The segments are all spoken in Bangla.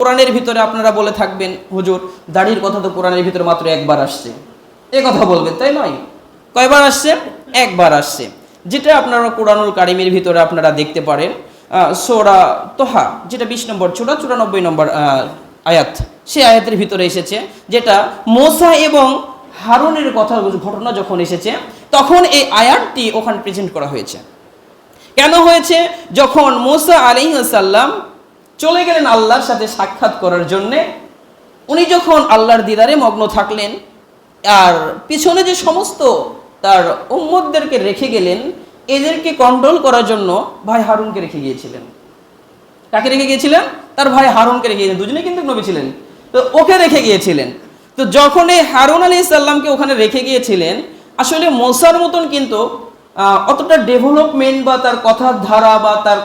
কোরআনের ভিতরে আপনারা বলে থাকবেন, হুজুর দাড়ির কথা তো কোরআনের ভিতরে মাত্র একবার আসছে, এ কথা বলবেন, তাই নয়? কয়বার আসছে? একবার আসছে, যেটা আপনারা কোরআনুল কারিমের ভিতরে আপনারা দেখতে পারেন। সূরা তোহা, যেটা 20 নম্বর সূরা 94 নম্বর আয়াত, সেই আয়াতের ভিতরে এসেছে, যেটা মুসা এবং হারুনের কথা ঘটনা যখন এসেছে তখন এই আয়াতটি ওখানে প্রেজেন্ট করা হয়েছে। কেন হয়েছে? যখন মুসা আলাইহিস সালাম চলে গেলেন আল্লাহর সাথে সাক্ষাৎ করার জন্যে, উনি যখন আল্লাহর দিদারে মগ্ন থাকলেন, আর পিছনে যে সমস্ত তার উম্মতদেরকে রেখে গেলেন, এদেরকে কন্ট্রোল করার জন্য ভাই হারুনকে রেখে গিয়েছিলেন। কাকে রেখে গিয়েছিলেন? তার ভাই হারুনকে রেখে গিয়েছিলেন। দুজনেই কিন্তু নবী ছিলেন, তো ওকে রেখে গিয়েছিলেন। তো যখন এই হারুন আলাইহিস সালামকে ওখানে রেখে গিয়েছিলেন, আসলে মুসার মতন কিন্তু অতটা ডেভেলপমেন্ট বা তার কথার ধারা বা তার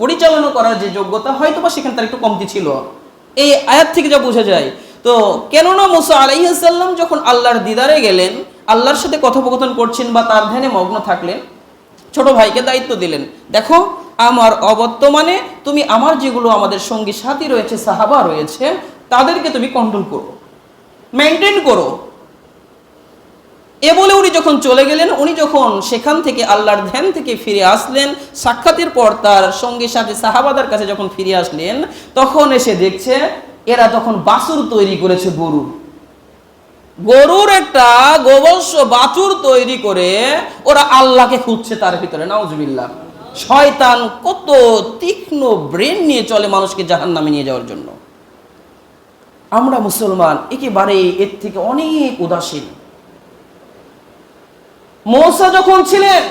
পরিচালনা করার যে যোগ্যতা হয়তো বা সেখানে তার একটু কমতি ছিল, এই আয়াত থেকে যা বোঝা যায়। তো কেননা মুসা আলাইহিস সালাম যখন আল্লাহর দিদারে গেলেন, আল্লাহর সাথে কথোপকথন করছেন বা তার ধ্যানে মগ্ন থাকলেন, ছোট ভাইকে দায়িত্ব দিলেন, দেখো আমার অবর্তমানে তুমি আমার যেগুলো আমাদের সঙ্গী সাথী রয়েছে, সাহাবা রয়েছে, তাদেরকে তুমি কন্ট্রোল করো, মেনটেন করো। এ বলে উনি যখন চলে গেলেন, উনি যখন সেখান থেকে আল্লাহর ধ্যান থেকে ফিরে আসলেন, সাক্ষাতের পর তার সঙ্গী সাথী সাহাবাদের কাছে যখন ফিরে আসলেন, তখন এসে দেখছে এরা তখন বাছুর তৈরি করেছে, গরুর একটা গোবর্ষ বাছুর তৈরি করে ওরা আল্লাহকে খুঁজছে তার ভিতরে। নাউজুবিল্লাহ। শয়তান কত তীক্ষ্ণ ব্রেন নিয়ে চলে মানুষকে জাহান্নামে নিয়ে যাওয়ার জন্য। আমরা মুসলমান একেবারে এর থেকে অনেক উদাসীন। মুসা যখন ছিলেন,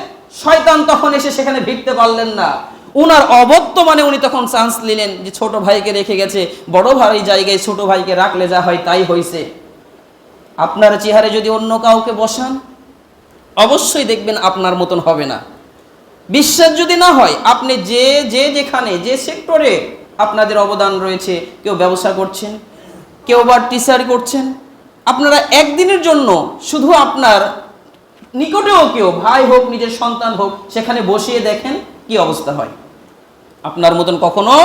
শয়তান তখন এসে সেখানে ভিড়তে পারলেন না। উনার অবর্তমানে উনি তখন চান্স নিলেন যে ছোট ভাইকে রেখে গেছে, বড় ভাই জায়গায় ছোট ভাইকে রাখলে যা হয় তাই হয়েছে। আপনার চেহারে যদি অন্য কাউকে বসান, অবশ্যই দেখবেন আপনার মতন হবে না। বিশ্বাস যদি না হয়, আপনি যেখানে যে সেক্টরে আপনাদের অবদান রয়েছে, কেউ ব্যবসা করছেন, কেউ বা টিচার করছেন, আপনারা একদিনের জন্য শুধু আপনার নিকটেও কেউ ভাই হোক, নিজের সন্তান হোক, সেখানে বসিয়ে দেখেন কি অবস্থা হয়। আপনার মতন কখনো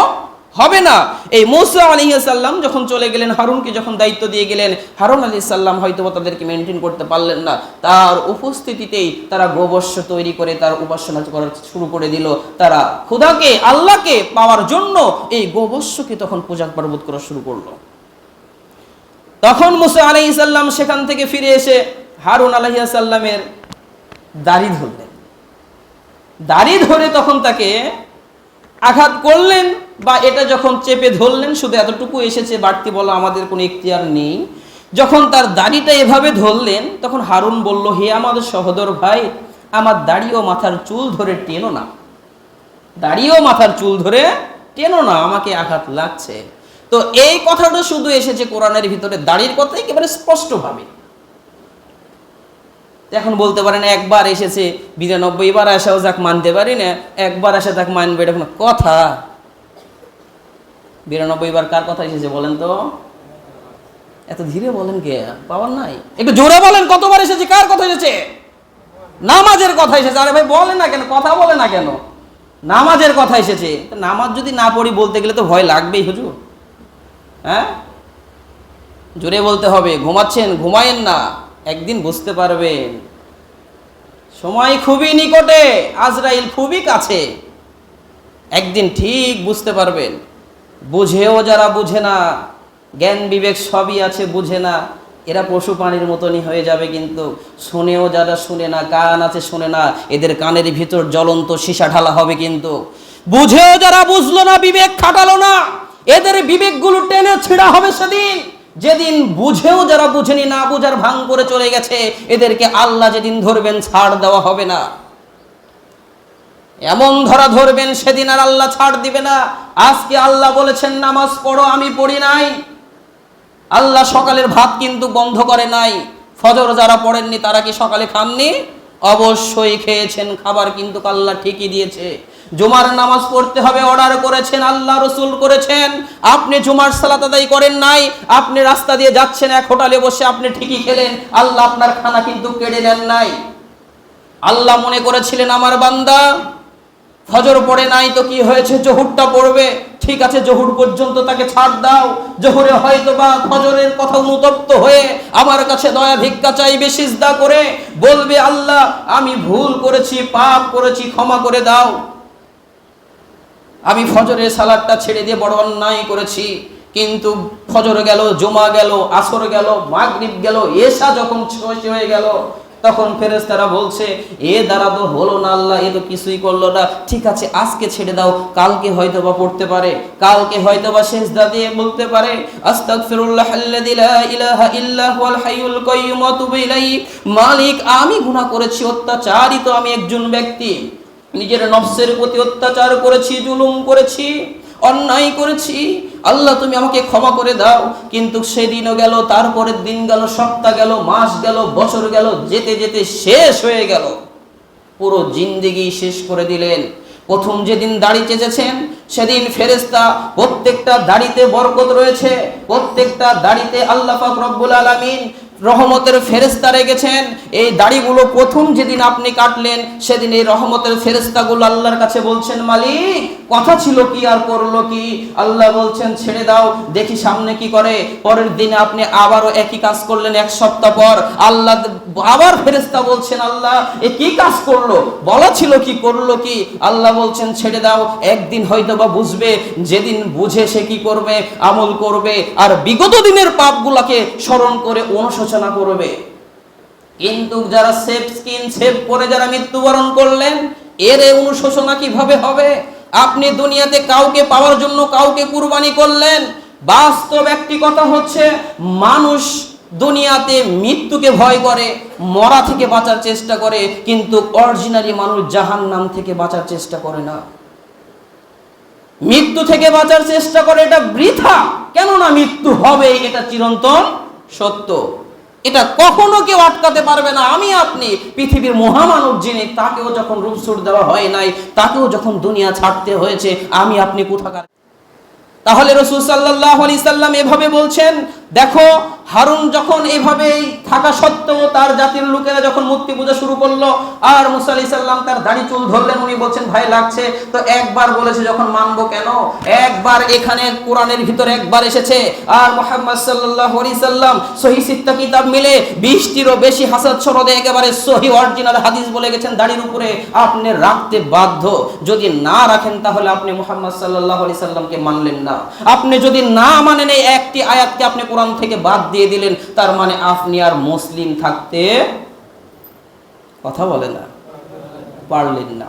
হবে না। এই মুসা আলাইহিস সালাম যখন চলে গেলেন, হারুনকে যখন দায়িত্ব দিয়ে গেলেন, হারুন আলাইহিস সালাম হয়তো তাদেরকে মেনটেন করতে পারলেন না। তার উপস্থিতিতেই তারা গোবর্ষ তৈরি করে তার উপাসনা করা শুরু করে দিল। তারা খোদাকে, আল্লাহকে পাওয়ার জন্য এই গোবর্ষকে তখন পূজা পার্বণ করা শুরু করলো। তখন মুসা আলাইহিস সালাম সেখান থেকে ফিরে এসে হারুন আলাইহিস সালামের দাড়ি ধরলেন। দাড়ি ধরে তখন তাকে আঘাত করলেন, বা এটা যখন চেপে ধরলেন, শুধু এতটুকু এসেছে, বাড়তি বলা আমাদের কোনো ইখতিয়ার নেই। যখন তার দাড়িটা এভাবে ধরলেন, তখন হারুন বলল, হে আমাদের সহোদর ভাই, আমার দাড়ি ও মাথার চুল ধরে টেনো না, দাড়ি ও মাথার চুল ধরে টেনো না, আমাকে আঘাত লাগছে। তো এই কথাটা শুধু এসেছে কোরআনের ভিতরে, দাড়ির কথা একেবারে স্পষ্টভাবে। এখন বলতে পারেন একবার এসেছে, 92 বার আসাও যাক মানতে পারি না, একবার আসে তাক মানবে, এটা কোনো কথা? 92 বার কার কথা এসেছে বলেন তো? এত ধীরে বলেন কে? পাওয়ার নাই, একটু জোরে বলেন, কতবার এসেছে, কার কথা এসেছে? নামাজের কথা এসেছে। আরে ভাই বলে না কেন, কথা বলে না কেন? নামাজের কথা এসেছে। নামাজ যদি না পড়ি বলতে গেলে তো ভয় লাগবেই হুজুর। হ্যাঁ, জোরে বলতে হবে। ঘুমাচ্ছেন, ঘুমায়েন না, একদিন বুঝতে পারবেন সময় খুবই নিকটে, আজরাইল খুবই কাছে, একদিন ঠিক বুঝতে পারবেন। বুঝেও যারা বুঝে না, জ্ঞান বিবেক সবই আছে, বুঝে না, এরা পশু প্রাণীর মতনই হয়ে যাবে। কিন্তু শুনেও যারা শুনে না, কান আছে শুনে না, এদের কানের ভিতর জ্বলন্ত সীসা ঢালা হবে। কিন্তু বুঝেও যারা বুঝলো না, বিবেক খাটালো না, এদের বিবেকগুলো টেনে ছিঁড়া হবে সেদিন, যেদিন বুঝেও যারা বুঝেনি, না বুঝার ভান করে চলে গেছে, এদেরকে আল্লাহ যেদিন ধরবেন ছাড় দেওয়া হবে না। এমন ধরা ধরবেন সেদিন আর আল্লাহ ছাড় দিবে না। আজকে আল্লাহ বলেছেন নামাজ পড়ো, আমি পড়ি নাই। আল্লাহ সকালের ভাত কিন্তু বন্ধ করে নাই। ফজর যারা পড়েননি তারা কি সকালে খাননি? অবশ্যই খেয়েছেন, খাবার কিন্তু আল্লাহ ঠিকই দিয়েছে। জুমার নামাজ পড়তে হবে, অর্ডার করেছেন, আল্লাহ রসুল করেছেন। আপনি জুমার সালাত আদায় করেন নাই, আপনি রাস্তা দিয়ে যাচ্ছেন, এক হোটেলে বসে আপনি ঠিকই খেলেন, আল্লাহ আপনার খানা কিন্তু কেড়ে নেন নাই। আল্লাহ মনে করেছিলেন আমার বান্দা ফজর পড়ে নাই তো কি হয়েছে, জোহরটা পড়বে, ঠিক আছে জোহর পর্যন্ত তাকে ছাড় দাও। জোহরে হয়তো বা ফজরের কথা অনুতপ্ত হয়ে আমার কাছে দয়া ভিক্ষা চাইবে, সিজদা করে বলবে আল্লাহ আমি ভুল করেছি, পাপ করেছি, ক্ষমা করে দাও, আমি ফজরের সালাতটা ছেড়ে দিয়ে বড় অন্যায় করেছি। কিন্তু ফজর গেল, জুমা গেল, আসর গেল, মাগরিব গেল, এশা যখন শেষ হয়ে গেল, তখন ফেরেশতারা বলছে এ দ্বারা তো হলো না আল্লাহ, এ তো কিছুই করলো না, ঠিক আছে আজকে ছেড়ে দাও, কালকে হয়তো বা পড়তে পারে, কালকে হয়তো বা সিজদা দিয়ে বলতে পারে আস্তাগফিরুল্লাহ আল্লাযী লা ইলাহা ইল্লা হুয়াল হাইয়ুল কাইয়্যুম ওয়া তুবু ইলাইহি। মালিক আমি গুনাহ করেছি, অত্যাচারিত আমি একজন ব্যক্তি, নিজের নফসের প্রতি অত্যাচার করেছি, জুলুম করেছি, অন্যায় করেছি, আল্লাহ তুমি আমাকে ক্ষমা করে দাও। কিন্তু সেদিনও গেল, তারপরের দিন গেল, সপ্তাহ গেল, মাস গেল, বছর গেল, যেতে যেতে শেষ হয়ে গেল, পুরো জিন্দেগি শেষ করে দিলেন। প্রথম যেদিন দাড়ি চেঁচেছেন সেদিন ফেরেশতা প্রত্যেকটা দাড়িতে বরকত রয়েছে, প্রত্যেকটা দাড়িতে আল্লাহ পাক রব্বুল আলামিন রহমতের ফেরেশতা রেখেছেন। এই দাড়িগুলো প্রথম যেদিন আপনি কাটলেন সেদিন এই রহমতের ফেরেশতাগুলো আল্লাহর কাছে বলছেন মালিক কথা ছিল কি আর করলো কি, আল্লাহ বলছেন ছেড়ে দাও দেখি সামনে কি করে। পরের দিনে আপনি আবারও একই কাজ করলেন, এক সপ্তাহ পর আল্লাহ আবার ফেরেশতা বলছেন আল্লাহ এ কি কাজ করলো, বলা ছিল কি করলো কি, আল্লাহ বলছেন ছেড়ে দাও, একদিন হয়তো বা বুঝবে, যেদিন বুঝে সে কি করবে, আমল করবে আর বিগত দিনের পাপগুলোকে স্মরণ করে অনুশোচনা করবে। কিন্তু যারা সেফ স্কিন সেভ করে যারা মৃত্যুবরণ করলেন, এর অনুশোচনা কিভাবে হবে? আপনি দুনিয়াতে কাউকে পাওয়ার জন্য কাউকে কুরবানি করলেন, বাস্তব একটি কথা হচ্ছে মানুষ দুনিয়াতে মৃত্যুকে ভয় করে, মরা থেকে বাঁচার চেষ্টা করে, কিন্তু অরিজিনালি মানুষ জাহান্নাম থেকে বাঁচার চেষ্টা করে না, মৃত্যু থেকে বাঁচার চেষ্টা করে। এটা বৃথা, কেননা মৃত্যু হবে, এটা চিরন্তন সত্য, এটা কখনো কেউ আটকাতে পারবে না। আমি আপনি পৃথিবীর মহামানব যিনি, তাকেও যখন রূপসুর দেওয়া হয় নাই, তাকেও যখন দুনিয়া ছাড়তে হয়েছে, আমি আপনি কোথাকার? তাহলে রাসূল সাল্লাল্লাহু আলাইহি সাল্লাম এভাবে বলছেন, দেখো হারুন যখন এভাবে থাকা সত্ত্বেও তার জাতির লোকেরা যখন মূর্তি পূজা শুরু করলো, আর মুসা আলাইহিস সালাম তার দাড়ি চুল ধরলেন, উনি বলছেন ভাই লাগছে, তো একবার বলেছে যখন মানবো কেন, একবার এখানে কোরআনের ভিতরে একবার এসেছে, আর মুহাম্মদ সাল্লাল্লাহু আলাইহি সাল্লাম সহিহ সিত্তা কিতাব মিলে 20টিরও বেশি হাসাদ সনদে একেবারে সহিহ অরিজিনাল হাদিস বলে গেছেন দাড়ির উপরে আপনি রাখতে বাধ্য, যদি না রাখেন তাহলে আপনি মুহাম্মদ সাল্লাল্লাহু আলাইহি সাল্লামকে মানলেন না। আপনি যদি না মানেন এই একটি আয়াতকে আপনি কোরআন থেকে বাদ দিয়ে দিলেন, তার মানে আপনি আর মুসলিম থাকতে কথা বলে না পারলেন না।